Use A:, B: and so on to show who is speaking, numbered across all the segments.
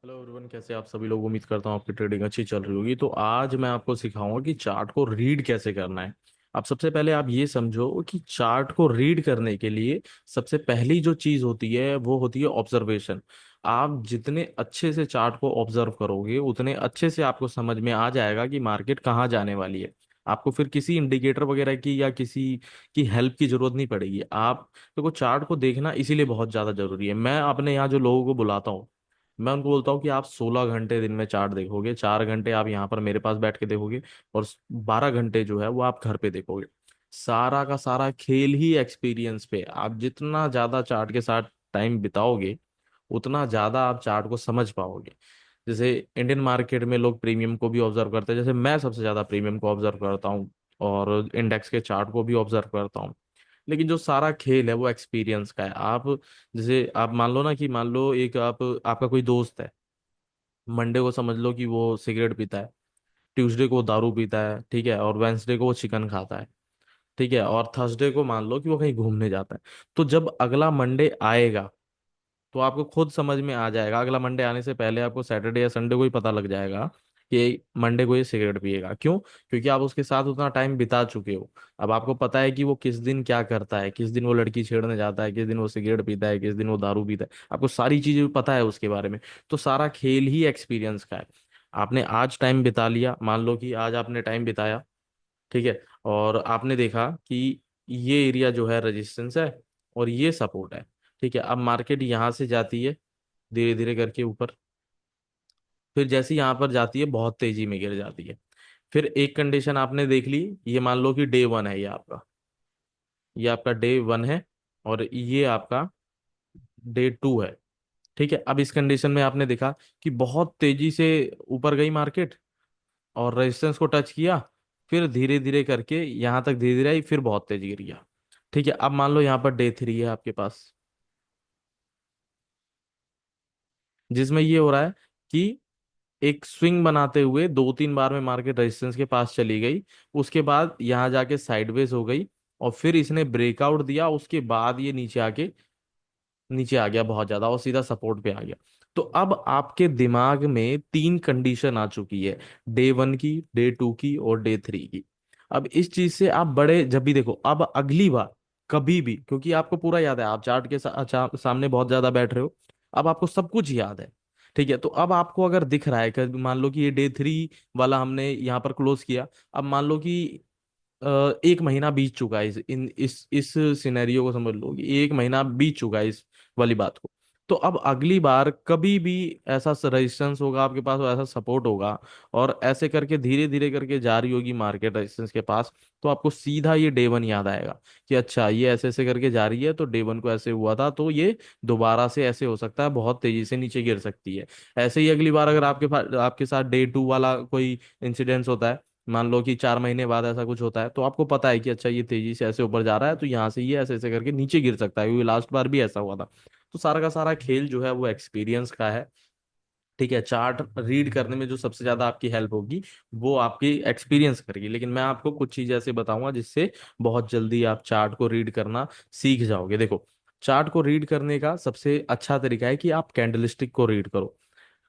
A: Hello everyone, कैसे आप सभी लोग। उम्मीद करता हूँ आपकी ट्रेडिंग अच्छी चल रही होगी। तो आज मैं आपको सिखाऊंगा कि चार्ट को रीड कैसे करना है। आप सबसे पहले आप ये समझो कि चार्ट को रीड करने के लिए सबसे पहली जो चीज होती है वो होती है ऑब्जर्वेशन। आप जितने अच्छे से चार्ट को ऑब्जर्व करोगे उतने अच्छे से आपको समझ में आ जाएगा कि मार्केट कहाँ जाने वाली है। आपको फिर किसी इंडिकेटर वगैरह की या किसी की हेल्प की जरूरत नहीं पड़ेगी। आप देखो, चार्ट को देखना इसीलिए बहुत ज्यादा जरूरी है। मैं अपने यहाँ जो लोगों को बुलाता हूँ, मैं उनको बोलता हूँ कि आप 16 घंटे दिन में चार्ट देखोगे, 4 घंटे आप यहाँ पर मेरे पास बैठ के देखोगे, और 12 घंटे जो है वो आप घर पे देखोगे। सारा का सारा खेल ही एक्सपीरियंस पे। आप जितना ज्यादा चार्ट के साथ टाइम बिताओगे उतना ज्यादा आप चार्ट को समझ पाओगे। जैसे इंडियन मार्केट में लोग प्रीमियम को भी ऑब्जर्व करते हैं, जैसे मैं सबसे ज्यादा प्रीमियम को ऑब्जर्व करता हूँ और इंडेक्स के चार्ट को भी ऑब्जर्व करता हूँ। लेकिन जो सारा खेल है वो एक्सपीरियंस का है। आप जैसे आप मान लो ना कि मान लो एक आपका कोई दोस्त है। मंडे को समझ लो कि वो सिगरेट पीता है, ट्यूसडे को दारू पीता है, ठीक है, और वेंसडे को वो चिकन खाता है, ठीक है, और थर्सडे को मान लो कि वो कहीं घूमने जाता है। तो जब अगला मंडे आएगा तो आपको खुद समझ में आ जाएगा। अगला मंडे आने से पहले आपको सैटरडे या संडे को ही पता लग जाएगा कि मंडे को ये सिगरेट पिएगा। क्यों? क्योंकि आप उसके साथ उतना टाइम बिता चुके हो। अब आपको पता है कि वो किस दिन क्या करता है, किस दिन वो लड़की छेड़ने जाता है, किस दिन वो सिगरेट पीता है, किस दिन वो दारू पीता है। आपको सारी चीजें पता है उसके बारे में। तो सारा खेल ही एक्सपीरियंस का है। आपने आज टाइम बिता लिया, मान लो कि आज आपने टाइम बिताया, ठीक है, और आपने देखा कि ये एरिया जो है रेजिस्टेंस है और ये सपोर्ट है। ठीक है, अब मार्केट यहाँ से जाती है धीरे धीरे करके ऊपर, फिर जैसे यहाँ पर जाती है बहुत तेजी में गिर जाती है। फिर एक कंडीशन आपने देख ली, ये मान लो कि डे वन है, ये आपका डे वन है, और ये आपका डे टू है। ठीक है, अब इस कंडीशन में आपने देखा कि बहुत तेजी से ऊपर गई मार्केट और रेजिस्टेंस को टच किया, फिर धीरे धीरे करके यहाँ तक धीरे धीरे आई, फिर बहुत तेजी गिर गया। ठीक है, अब मान लो यहाँ पर डे थ्री है आपके पास, जिसमें ये हो रहा है कि एक स्विंग बनाते हुए 2-3 बार में मार्केट रेजिस्टेंस के पास चली गई, उसके बाद यहाँ जाके साइडवेज हो गई, और फिर इसने ब्रेकआउट दिया, उसके बाद ये नीचे आ गया बहुत ज्यादा और सीधा सपोर्ट पे आ गया। तो अब आपके दिमाग में तीन कंडीशन आ चुकी है, डे वन की, डे टू की और डे थ्री की। अब इस चीज से आप बड़े जब भी देखो, अब अगली बार कभी भी, क्योंकि आपको पूरा याद है, आप चार्ट के सामने बहुत ज्यादा बैठ रहे हो, अब आपको सब कुछ याद है। ठीक है, तो अब आपको अगर दिख रहा है कि मान लो कि ये डे थ्री वाला हमने यहाँ पर क्लोज किया, अब मान लो कि एक महीना बीत चुका है, इस सिनेरियो को समझ लो कि एक महीना बीत चुका है इस वाली बात को। तो अब अगली बार कभी भी ऐसा रेजिस्टेंस होगा आपके पास और ऐसा सपोर्ट होगा, और ऐसे करके धीरे धीरे करके जा रही होगी मार्केट रेजिस्टेंस के पास, तो आपको सीधा ये डे वन याद आएगा कि अच्छा ये ऐसे ऐसे करके जा रही है, तो डे वन को ऐसे हुआ था, तो ये दोबारा से ऐसे हो सकता है, बहुत तेजी से नीचे गिर सकती है। ऐसे ही अगली बार अगर आपके पास आपके साथ डे टू वाला कोई इंसिडेंस होता है, मान लो कि 4 महीने बाद ऐसा कुछ होता है, तो आपको पता है कि अच्छा ये तेजी से ऐसे ऊपर जा रहा है, तो यहाँ से ये ऐसे ऐसे करके नीचे गिर सकता है, क्योंकि लास्ट बार भी ऐसा हुआ था। तो सारा का सारा खेल जो है वो एक्सपीरियंस का है। ठीक है, चार्ट रीड करने में जो सबसे ज्यादा आपकी हेल्प होगी वो आपकी एक्सपीरियंस करेगी। लेकिन मैं आपको कुछ चीजें ऐसे बताऊंगा जिससे बहुत जल्दी आप चार्ट को रीड करना सीख जाओगे। देखो, चार्ट को रीड करने का सबसे अच्छा तरीका है कि आप कैंडलस्टिक को रीड करो।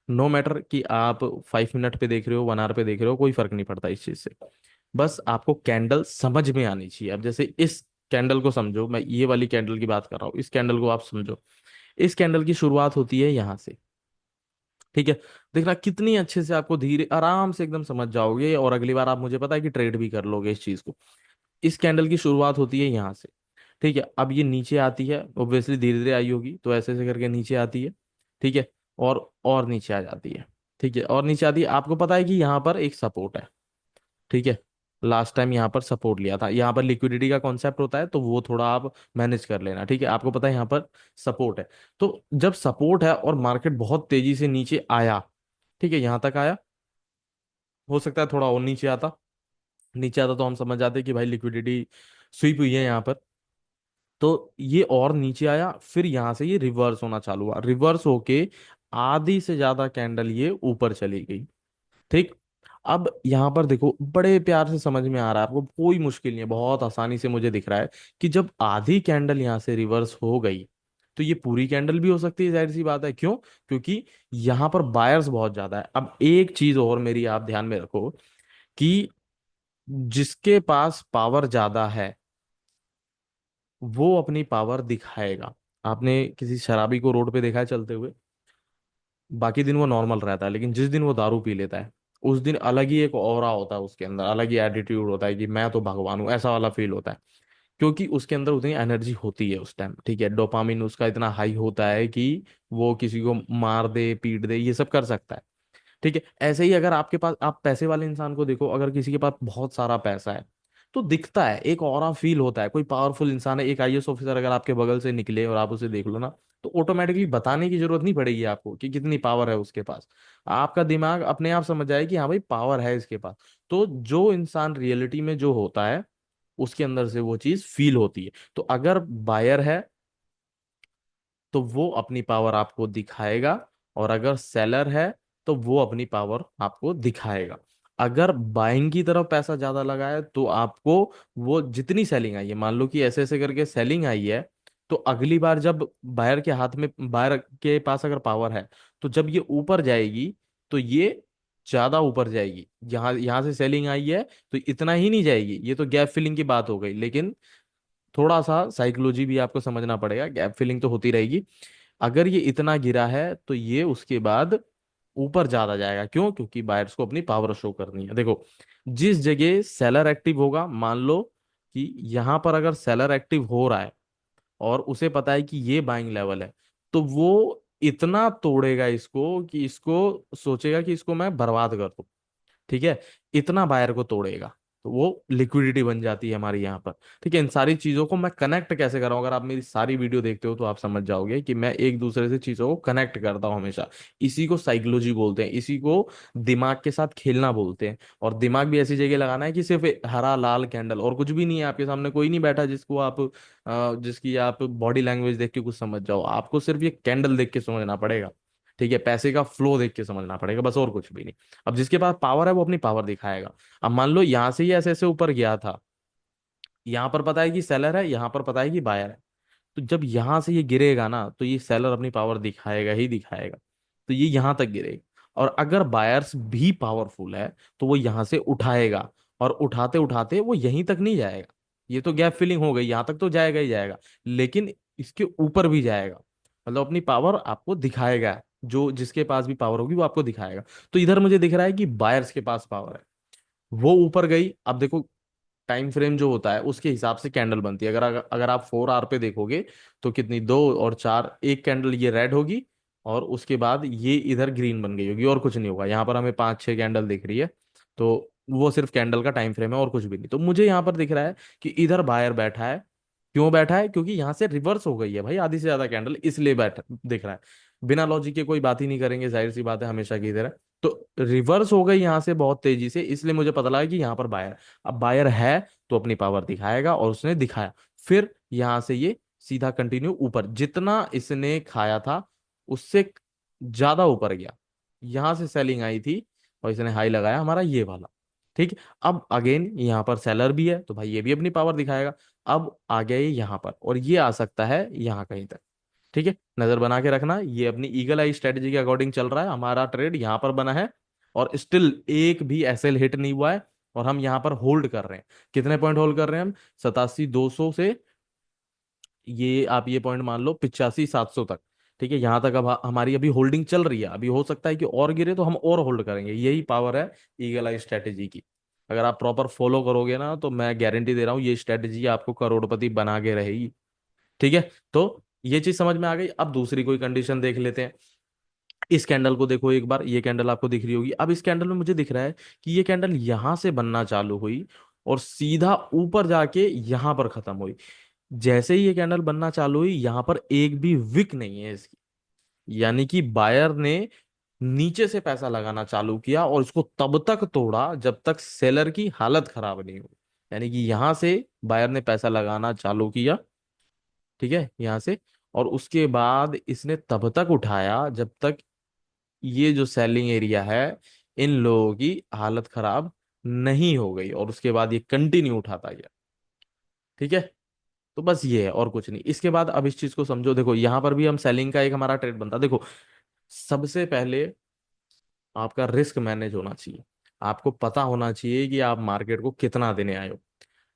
A: नो मैटर कि आप 5 मिनट पे देख रहे हो, 1 आवर पे देख रहे हो, कोई फर्क नहीं पड़ता इस चीज से। बस आपको कैंडल समझ में आनी चाहिए। अब जैसे इस कैंडल को समझो, मैं ये वाली कैंडल की बात कर रहा हूँ, इस कैंडल को आप समझो। इस कैंडल की शुरुआत होती है यहाँ से, ठीक है। देखना कितनी अच्छे से आपको धीरे आराम से एकदम समझ जाओगे, और अगली बार आप मुझे पता है कि ट्रेड भी कर लोगे इस चीज को। इस कैंडल की शुरुआत होती है यहाँ से, ठीक है। अब ये नीचे आती है, ऑब्वियसली धीरे धीरे आई होगी, तो ऐसे ऐसे करके नीचे आती है, ठीक है, और नीचे आ जाती है, ठीक है, और नीचे आती है। आपको पता है कि यहाँ पर एक सपोर्ट है, ठीक है। लास्ट टाइम यहाँ पर सपोर्ट लिया था, यहाँ पर लिक्विडिटी का कॉन्सेप्ट होता है, तो वो थोड़ा आप मैनेज कर लेना, ठीक है। आपको पता है यहाँ पर सपोर्ट है, तो जब सपोर्ट है और मार्केट बहुत तेजी से नीचे आया, ठीक है, यहाँ तक आया, हो सकता है थोड़ा और नीचे आता, नीचे आता तो हम समझ जाते कि भाई लिक्विडिटी स्वीप हुई है यहाँ पर। तो ये और नीचे आया, फिर यहां से ये रिवर्स होना चालू हुआ, रिवर्स होके आधी से ज्यादा कैंडल ये ऊपर चली गई, ठीक। अब यहां पर देखो, बड़े प्यार से समझ में आ रहा है आपको, कोई मुश्किल नहीं है, बहुत आसानी से मुझे दिख रहा है कि जब आधी कैंडल यहां से रिवर्स हो गई, तो ये पूरी कैंडल भी हो सकती है, जाहिर सी बात है। क्यों? क्योंकि यहाँ पर बायर्स बहुत ज्यादा है। अब एक चीज और मेरी आप ध्यान में रखो कि जिसके पास पावर ज्यादा है वो अपनी पावर दिखाएगा। आपने किसी शराबी को रोड पे देखा है चलते हुए? बाकी दिन वो नॉर्मल रहता है, लेकिन जिस दिन वो दारू पी लेता है उस दिन अलग ही एक ऑरा होता है उसके अंदर, अलग ही एटीट्यूड होता है कि मैं तो भगवान हूँ, ऐसा वाला फील होता है। क्योंकि उसके अंदर उतनी एनर्जी होती है उस टाइम, ठीक है, डोपामिन उसका इतना हाई होता है कि वो किसी को मार दे पीट दे ये सब कर सकता है। ठीक है, ऐसे ही अगर आपके पास, आप पैसे वाले इंसान को देखो, अगर किसी के पास बहुत सारा पैसा है तो दिखता है, एक ऑरा फील होता है। कोई पावरफुल इंसान है, एक आईएएस ऑफिसर अगर आपके बगल से निकले और आप उसे देख लो ना, तो ऑटोमेटिकली बताने की जरूरत नहीं पड़ेगी आपको कि कितनी पावर है उसके पास। आपका दिमाग अपने आप समझ जाए कि हाँ भाई पावर है इसके पास। तो जो इंसान रियलिटी में जो होता है उसके अंदर से वो चीज फील होती है। तो अगर बायर है तो वो अपनी पावर आपको दिखाएगा, और अगर सेलर है तो वो अपनी पावर आपको दिखाएगा। अगर बाइंग की तरफ पैसा ज्यादा लगा है तो आपको, वो जितनी सेलिंग आई है, मान लो कि ऐसे ऐसे करके सेलिंग आई है, तो अगली बार जब बायर के हाथ में, बायर के पास अगर पावर है, तो जब ये ऊपर जाएगी तो ये ज्यादा ऊपर जाएगी। यहाँ यहाँ से सेलिंग आई है तो इतना ही नहीं जाएगी, ये तो गैप फिलिंग की बात हो गई, लेकिन थोड़ा सा साइकोलॉजी भी आपको समझना पड़ेगा, गैप फिलिंग तो होती रहेगी। अगर ये इतना गिरा है तो ये उसके बाद ऊपर ज्यादा जाएगा। क्यों? क्योंकि बायर्स को अपनी पावर शो करनी है। देखो, जिस जगह सेलर एक्टिव होगा, मान लो कि यहां पर अगर सेलर एक्टिव हो रहा है और उसे पता है कि ये बाइंग लेवल है, तो वो इतना तोड़ेगा इसको कि इसको सोचेगा कि इसको मैं बर्बाद कर दूं। ठीक है, इतना बायर को तोड़ेगा, तो वो लिक्विडिटी बन जाती है हमारी यहाँ पर। ठीक है, इन सारी चीजों को मैं कनेक्ट कैसे कर रहा हूँ, अगर आप मेरी सारी वीडियो देखते हो तो आप समझ जाओगे कि मैं एक दूसरे से चीजों को कनेक्ट करता हूँ हमेशा। इसी को साइकोलॉजी बोलते हैं, इसी को दिमाग के साथ खेलना बोलते हैं। और दिमाग भी ऐसी जगह लगाना है कि सिर्फ हरा लाल कैंडल और कुछ भी नहीं है आपके सामने, कोई नहीं बैठा जिसको आप जिसकी आप बॉडी लैंग्वेज देख के कुछ समझ जाओ। आपको सिर्फ ये कैंडल देख के समझना पड़ेगा। ठीक है, पैसे का फ्लो देख के समझना पड़ेगा, बस और कुछ भी नहीं। अब जिसके पास पावर है वो अपनी पावर दिखाएगा। अब मान लो यहाँ से ही ऐसे ऐसे ऊपर गया था, यहाँ पर पता है कि सेलर है, यहाँ पर पता है कि बायर है, तो जब यहाँ से ये गिरेगा ना तो ये सेलर अपनी पावर दिखाएगा ही दिखाएगा। तो ये यहाँ तक गिरेगा। और अगर बायर्स भी पावरफुल है तो वो यहाँ से उठाएगा, और उठाते उठाते वो यहीं तक नहीं जाएगा। ये तो गैप फिलिंग हो गई, यहाँ तक तो जाएगा ही जाएगा, लेकिन इसके ऊपर भी जाएगा। मतलब अपनी पावर आपको दिखाएगा, जो जिसके पास भी पावर होगी वो आपको दिखाएगा। तो इधर मुझे दिख रहा है कि बायर्स के पास पावर है, वो ऊपर गई। अब देखो, टाइम फ्रेम जो होता है उसके हिसाब से कैंडल बनती है। अगर अगर आप 4 आवर पे देखोगे तो कितनी, 2 और 4, एक कैंडल ये रेड होगी और उसके बाद ये इधर ग्रीन बन गई होगी, और कुछ नहीं होगा। यहाँ पर हमें 5 6 कैंडल दिख रही है, तो वो सिर्फ कैंडल का टाइम फ्रेम है और कुछ भी नहीं। तो मुझे यहाँ पर दिख रहा है कि इधर बायर बैठा है। क्यों बैठा है? क्योंकि यहाँ से रिवर्स हो गई है भाई आधी से ज्यादा कैंडल, इसलिए बैठा दिख रहा है। बिना लॉजिक के कोई बात ही नहीं करेंगे, जाहिर सी बात है, हमेशा की तरह। तो रिवर्स हो गई यहाँ से बहुत तेजी से, इसलिए मुझे पता लगा कि यहाँ पर बायर। अब बायर है तो अपनी पावर दिखाएगा, और उसने दिखाया। फिर यहां से ये सीधा कंटिन्यू ऊपर, जितना इसने खाया था उससे ज्यादा ऊपर गया। यहां से सेलिंग आई थी और इसने हाई लगाया हमारा ये वाला। ठीक है, अब अगेन यहाँ पर सेलर भी है तो भाई ये भी अपनी पावर दिखाएगा। अब आ गया ये यहाँ पर, और ये आ सकता है यहाँ कहीं तक। ठीक है, नजर बना के रखना, ये अपनी ईगल आई स्ट्रेटेजी के अकॉर्डिंग चल रहा है। हमारा ट्रेड यहाँ पर बना है और स्टिल एक भी एसएल हिट नहीं हुआ है, और हम यहाँ पर होल्ड कर रहे हैं। कितने पॉइंट होल्ड कर रहे हैं हम? 87 200 से, ये आप ये पॉइंट मान लो 85 700 तक। ठीक है, यहाँ तक अब हमारी अभी होल्डिंग चल रही है। अभी हो सकता है कि और गिरे तो हम और होल्ड करेंगे, यही पावर है ईगल आई स्ट्रेटेजी की। अगर आप प्रॉपर फॉलो करोगे ना तो मैं गारंटी दे रहा हूँ ये स्ट्रेटेजी आपको करोड़पति बना के रहेगी। ठीक है, तो ये चीज समझ में आ गई। अब दूसरी कोई कंडीशन देख लेते हैं। इस कैंडल को देखो एक बार, ये कैंडल आपको दिख रही होगी। अब इस कैंडल में मुझे दिख रहा है कि ये कैंडल यहां से बनना चालू हुई और सीधा ऊपर जाके यहां पर खत्म हुई। जैसे ही ये कैंडल बनना चालू हुई, यहां पर एक भी विक नहीं है इसकी, यानी कि बायर ने नीचे से पैसा लगाना चालू किया और इसको तब तक तोड़ा जब तक सेलर की हालत खराब नहीं हुई। यानी कि यहां से बायर ने पैसा लगाना चालू किया, ठीक है, यहां से, और उसके बाद इसने तब तक उठाया जब तक ये जो सेलिंग एरिया है इन लोगों की हालत खराब नहीं हो गई, और उसके बाद ये कंटिन्यू उठाता गया। ठीक है, तो बस ये है और कुछ नहीं। इसके बाद अब इस चीज को समझो, देखो यहाँ पर भी हम सेलिंग का एक हमारा ट्रेड बनता है। देखो सबसे पहले आपका रिस्क मैनेज होना चाहिए। आपको पता होना चाहिए कि आप मार्केट को कितना देने आए हो।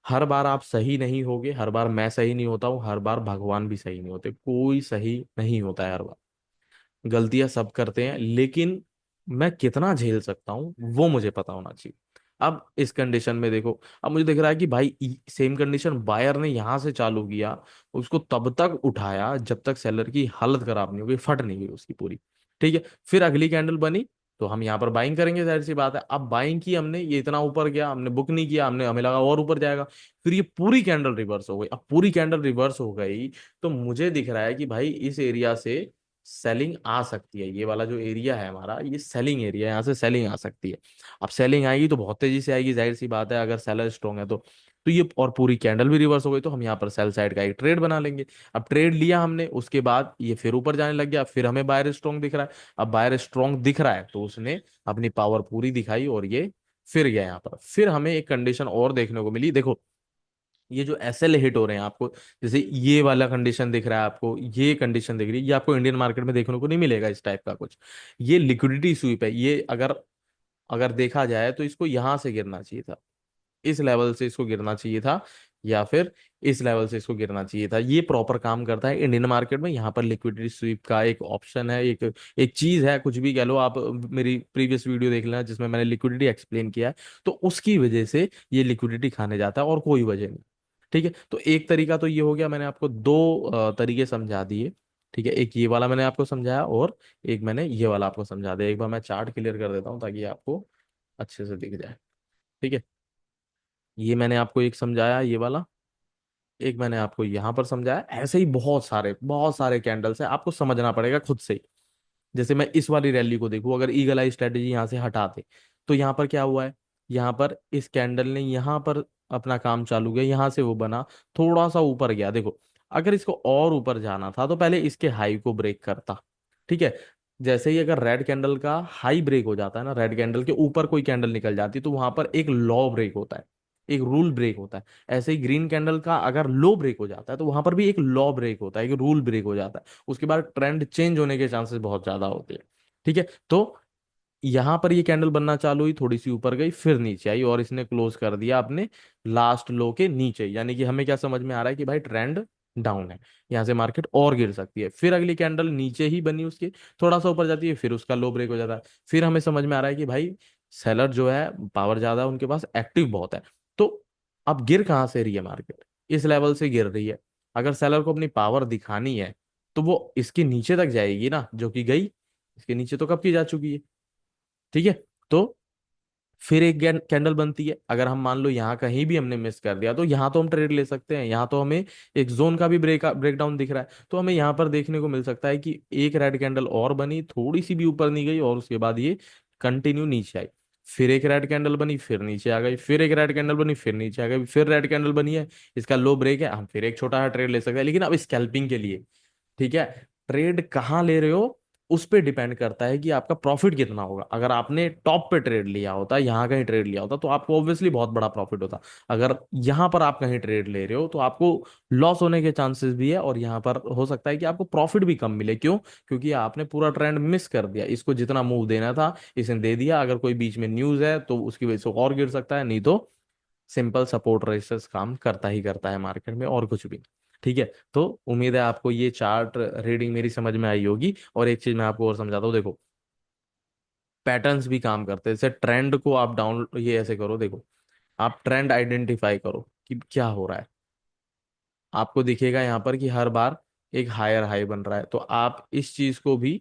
A: हर बार आप सही नहीं होगे, हर बार मैं सही नहीं होता हूँ, हर बार भगवान भी सही नहीं होते, कोई सही नहीं होता है हर बार। गलतियां सब करते हैं, लेकिन मैं कितना झेल सकता हूँ वो मुझे पता होना चाहिए। अब इस कंडीशन में देखो, अब मुझे दिख रहा है कि भाई सेम कंडीशन बायर ने यहां से चालू किया, उसको तब तक उठाया जब तक सेलर की हालत खराब नहीं हो गई, फट नहीं गई उसकी पूरी। ठीक है, फिर अगली कैंडल बनी तो हम यहाँ पर बाइंग करेंगे, जाहिर सी बात है। अब बाइंग की हमने, ये इतना ऊपर गया, हमने बुक नहीं किया, हमने हमें लगा और ऊपर जाएगा। फिर ये पूरी कैंडल रिवर्स हो गई। अब पूरी कैंडल रिवर्स हो गई तो मुझे दिख रहा है कि भाई इस एरिया से सेलिंग आ सकती है। ये वाला जो एरिया है हमारा, ये सेलिंग एरिया है, यहाँ से सेलिंग आ सकती है। अब सेलिंग आएगी तो बहुत तेजी से आएगी, जाहिर सी बात है, अगर सेलर स्ट्रॉन्ग है तो ये, और पूरी कैंडल भी रिवर्स हो गई तो हम यहाँ पर सेल साइड का एक ट्रेड बना लेंगे। अब ट्रेड लिया हमने, उसके बाद ये फिर ऊपर जाने लग गया, फिर हमें बायर स्ट्रॉन्ग दिख रहा है। अब बायर स्ट्रॉन्ग दिख रहा है तो उसने अपनी पावर पूरी दिखाई और ये फिर गया यहाँ पर। फिर हमें एक कंडीशन और देखने को मिली, देखो ये जो एसएल हिट हो रहे हैं आपको, जैसे ये वाला कंडीशन दिख रहा है आपको, ये कंडीशन दिख रही है, ये आपको इंडियन मार्केट में देखने को नहीं मिलेगा इस टाइप का कुछ। ये लिक्विडिटी स्वीप है। ये अगर अगर देखा जाए तो इसको यहां से गिरना चाहिए था, इस लेवल से इसको गिरना चाहिए था, या फिर इस लेवल से इसको गिरना चाहिए था। ये प्रॉपर काम करता है इंडियन मार्केट में। यहाँ पर लिक्विडिटी स्वीप का एक ऑप्शन है, एक एक चीज है, कुछ भी कह लो आप। मेरी प्रीवियस वीडियो देख लेना जिसमें मैंने लिक्विडिटी एक्सप्लेन किया है। तो उसकी वजह से ये लिक्विडिटी खाने जाता है और कोई वजह नहीं। ठीक है, तो एक तरीका तो ये हो गया, मैंने आपको दो तरीके समझा दिए। ठीक है, एक ये वाला मैंने आपको समझाया और एक मैंने ये वाला आपको समझा दिया। एक बार मैं चार्ट क्लियर कर देता हूँ ताकि आपको अच्छे से दिख जाए। ठीक है, ये मैंने आपको एक समझाया ये वाला, एक मैंने आपको यहां पर समझाया। ऐसे ही बहुत सारे कैंडल्स हैं, आपको समझना पड़ेगा खुद से ही। जैसे मैं इस वाली रैली को देखूं, अगर ईगल आई स्ट्रेटेजी यहाँ से हटा दे तो यहाँ पर क्या हुआ है, यहाँ पर इस कैंडल ने यहाँ पर अपना काम चालू किया, यहाँ से वो बना, थोड़ा सा ऊपर गया। देखो अगर इसको और ऊपर जाना था तो पहले इसके हाई को ब्रेक करता। ठीक है, जैसे ही अगर रेड कैंडल का हाई ब्रेक हो जाता है ना, रेड कैंडल के ऊपर कोई कैंडल निकल जाती है तो वहां पर एक लॉ ब्रेक होता है, एक रूल ब्रेक होता है। ऐसे ही ग्रीन कैंडल का अगर लो ब्रेक हो जाता है तो वहां पर भी एक लॉ ब्रेक होता है, एक रूल ब्रेक हो जाता है। उसके बाद ट्रेंड चेंज होने के चांसेस बहुत ज्यादा होते हैं। ठीक है, तो यहां पर ये कैंडल बनना चालू हुई, थोड़ी सी ऊपर गई, फिर नीचे आई और इसने क्लोज कर दिया अपने लास्ट लो के नीचे। यानी कि हमें क्या समझ में आ रहा है कि भाई ट्रेंड डाउन है, यहाँ से मार्केट और गिर सकती है। फिर अगली कैंडल नीचे ही बनी उसके, थोड़ा सा ऊपर जाती है, फिर उसका लो ब्रेक हो जाता है। फिर हमें समझ में आ रहा है कि भाई सेलर जो है पावर ज्यादा है उनके पास, एक्टिव बहुत है। तो अब गिर कहाँ से रही है मार्केट, इस लेवल से गिर रही है। अगर सेलर को अपनी पावर दिखानी है तो वो इसके नीचे तक जाएगी ना, जो कि गई, इसके नीचे तो कब की जा चुकी है। ठीक है, तो फिर एक कैंडल बनती है। अगर हम मान लो यहाँ कहीं भी हमने मिस कर दिया तो यहाँ तो हम ट्रेड ले सकते हैं, यहाँ तो हमें एक जोन का भी ब्रेकडाउन दिख रहा है। तो हमें यहाँ पर देखने को मिल सकता है कि एक रेड कैंडल और बनी, थोड़ी सी भी ऊपर नहीं गई और उसके बाद ये कंटिन्यू नीचे आई। फिर एक रेड कैंडल बनी, फिर नीचे आ गई, फिर एक रेड कैंडल बनी, फिर नीचे आ गई, फिर रेड कैंडल बनी है, इसका लो ब्रेक है, हम फिर एक छोटा सा ट्रेड ले सकते हैं। लेकिन अब स्कैल्पिंग के लिए, ठीक है, ट्रेड कहाँ ले रहे हो उस पे डिपेंड करता है कि आपका प्रॉफिट कितना होगा। अगर आपने टॉप पे ट्रेड लिया होता, यहाँ कहीं ट्रेड लिया होता तो आपको ऑब्वियसली बहुत बड़ा प्रॉफिट होता। अगर यहाँ पर आप कहीं ट्रेड ले रहे हो तो आपको लॉस होने के चांसेस भी है, और यहाँ पर हो सकता है कि आपको प्रॉफिट भी कम मिले। क्यों? क्योंकि आपने पूरा ट्रेंड मिस कर दिया, इसको जितना मूव देना था इसने दे दिया। अगर कोई बीच में न्यूज है तो उसकी वजह से और गिर सकता है, नहीं तो सिंपल सपोर्ट रेजिस्टेंस काम करता ही करता है मार्केट में, और कुछ भी नहीं। ठीक है, तो उम्मीद है आपको ये चार्ट रीडिंग मेरी समझ में आई होगी। और एक चीज मैं आपको और समझाता हूँ, देखो पैटर्न्स भी काम करते हैं। जैसे ट्रेंड को आप डाउन ये ऐसे करो, देखो आप ट्रेंड आइडेंटिफाई करो कि क्या हो रहा है। आपको दिखेगा यहाँ पर कि हर बार एक हायर हाई बन रहा है, तो आप इस चीज को भी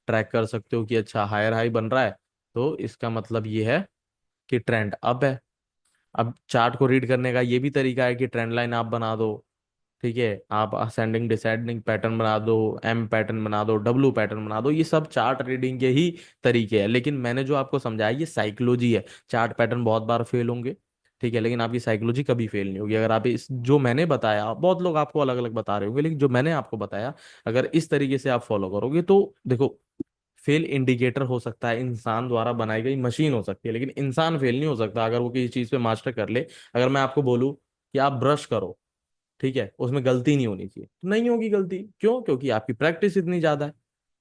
A: ट्रैक कर सकते हो कि अच्छा हायर हाई बन रहा है, तो इसका मतलब ये है कि ट्रेंड अप है। अब चार्ट को रीड करने का ये भी तरीका है कि ट्रेंड लाइन आप बना दो। ठीक है, आप असेंडिंग डिसेंडिंग पैटर्न बना दो, एम पैटर्न बना दो, डब्ल्यू पैटर्न बना दो, ये सब चार्ट रीडिंग के ही तरीके हैं। लेकिन मैंने जो आपको समझाया ये साइकोलॉजी है। चार्ट पैटर्न बहुत बार फेल होंगे, ठीक है, लेकिन आपकी साइकोलॉजी कभी फेल नहीं होगी। अगर आप इस जो मैंने बताया, बहुत लोग आपको अलग अलग बता रहे होंगे, लेकिन जो मैंने आपको बताया अगर इस तरीके से आप फॉलो करोगे तो देखो, फेल इंडिकेटर हो सकता है, इंसान द्वारा बनाई गई मशीन हो सकती है, लेकिन इंसान फेल नहीं हो सकता अगर वो किसी चीज पे मास्टर कर ले। अगर मैं आपको बोलूं कि आप ब्रश करो, ठीक है, उसमें गलती नहीं होनी चाहिए, तो नहीं होगी गलती। क्यों? क्योंकि आपकी प्रैक्टिस इतनी ज्यादा है।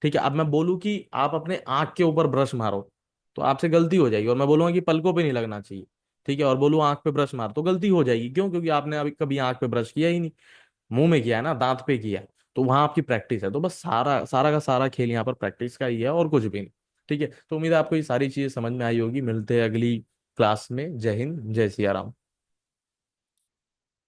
A: ठीक है, अब मैं बोलूँ कि आप अपने आंख के ऊपर ब्रश मारो तो आपसे गलती हो जाएगी, और मैं बोलूंगा कि पलकों पे नहीं लगना चाहिए, ठीक है, और बोलूँ आंख पे ब्रश मार, तो गलती हो जाएगी। क्यों? क्योंकि आपने अभी कभी आंख पे ब्रश किया ही नहीं, मुंह में किया है ना, दांत पे किया है। तो वहां आपकी प्रैक्टिस है। तो बस सारा सारा का सारा खेल यहाँ पर प्रैक्टिस का ही है, और कुछ भी नहीं। ठीक है, तो उम्मीद है आपको ये सारी चीजें समझ में आई होगी। मिलते हैं अगली क्लास में। जय हिंद, जय सिया राम।